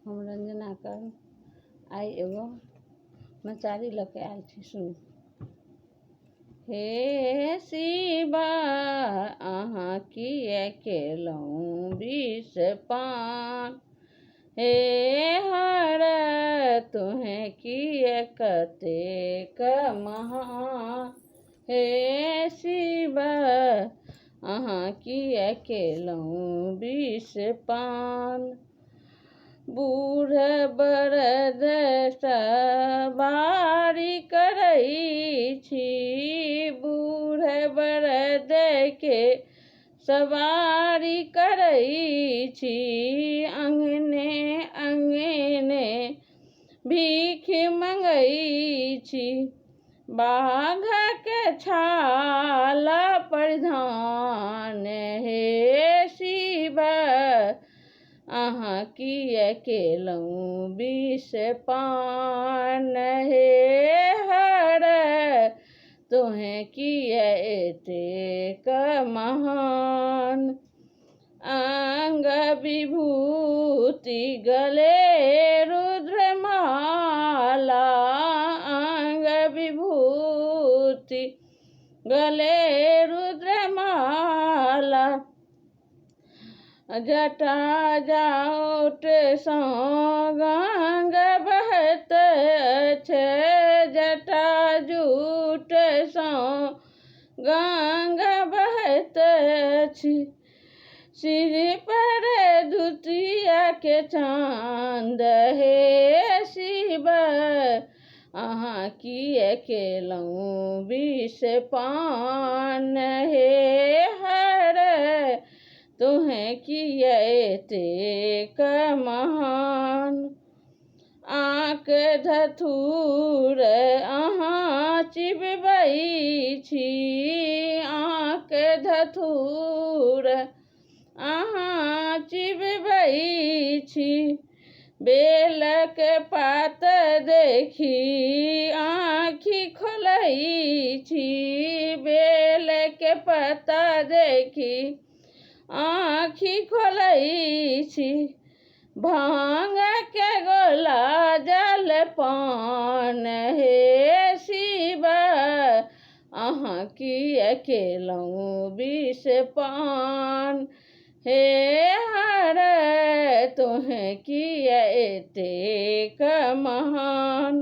हम रंजना कर आई एगो नचारी लऽ के आयल छी। सुनू। हे शिवा अहाँ किए केलहुँ विष पान, हे हर तुहें किए कतेक महान, हे शिवा अहाँ किए केलहुँ विष पान। बूढ़ बरद सवारी करै छी, बूढ़ बरद के सवारी करै छी, अंगने अंगने भीख मंगै छी, बाघक छाल परिधान, हे शिवा अहाँ किए केलहुँ विष पान, हे हर तोहें किए एतेक महान। अंग विभूति गले रुद्रमाला, अंग विभूति गले रुद्रमाला, जटा जाउट सँ गंगा बहत छै, जटा जूट सँ गंगा बहत अछि, सिर पर दुतिया के चाँद, हे शिवा अहाँ किए केलहुँ विष पान, हे हर तुहें किए एतेक महान। आक धथुर अहाँ चिबबै छी, आक धथुर अहाँ चिबबै छी, बेलक पात देखी आँखि खोलै छी, बेलक पत्ता देखी आँखि खोलै छी, भांग के गोला जलपान, हे शिवा अहाँ किए केलहुँ विष पान, हे हर तोहें किए एतेक महान।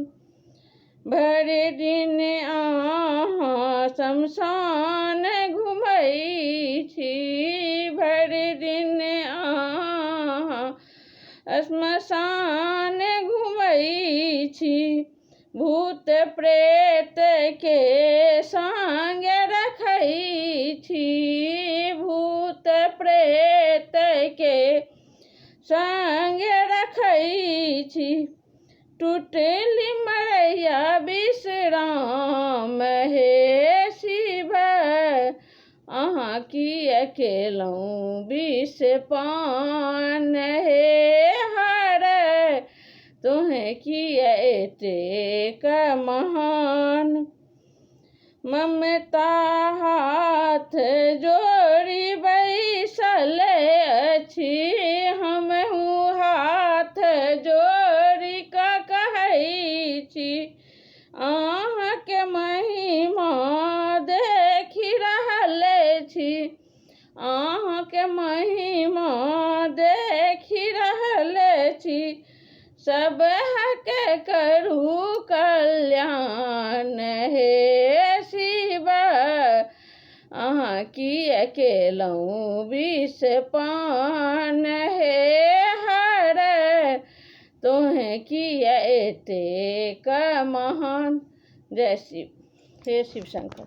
भरि दिन अहाँ शमशान घुमै छी, भरि दिन अहाँ श्मशान घुमै छी, भूत प्रेत के संग रखै छी, भूत प्रेत के संग रखै छी, टूटली मरैया विश्राम, हे शिवा अहाँ किए केलहुँ विष पान, हे हर तोहें किए एतेक महान। ममता हाथ जोड़ी बैसल अछि, हमहूँ हाथ जोड़ी कऽ कहै छी, अहाँके महिमा देखि रहल छी, अहाँके महिमा देखि रहल छी, सबके करू कल्याण, हे शिवा अहाँ किए केलहुँ विष पान, हे हर तोहें किए एतेक महान। जय शिव। हे शिव शंकर।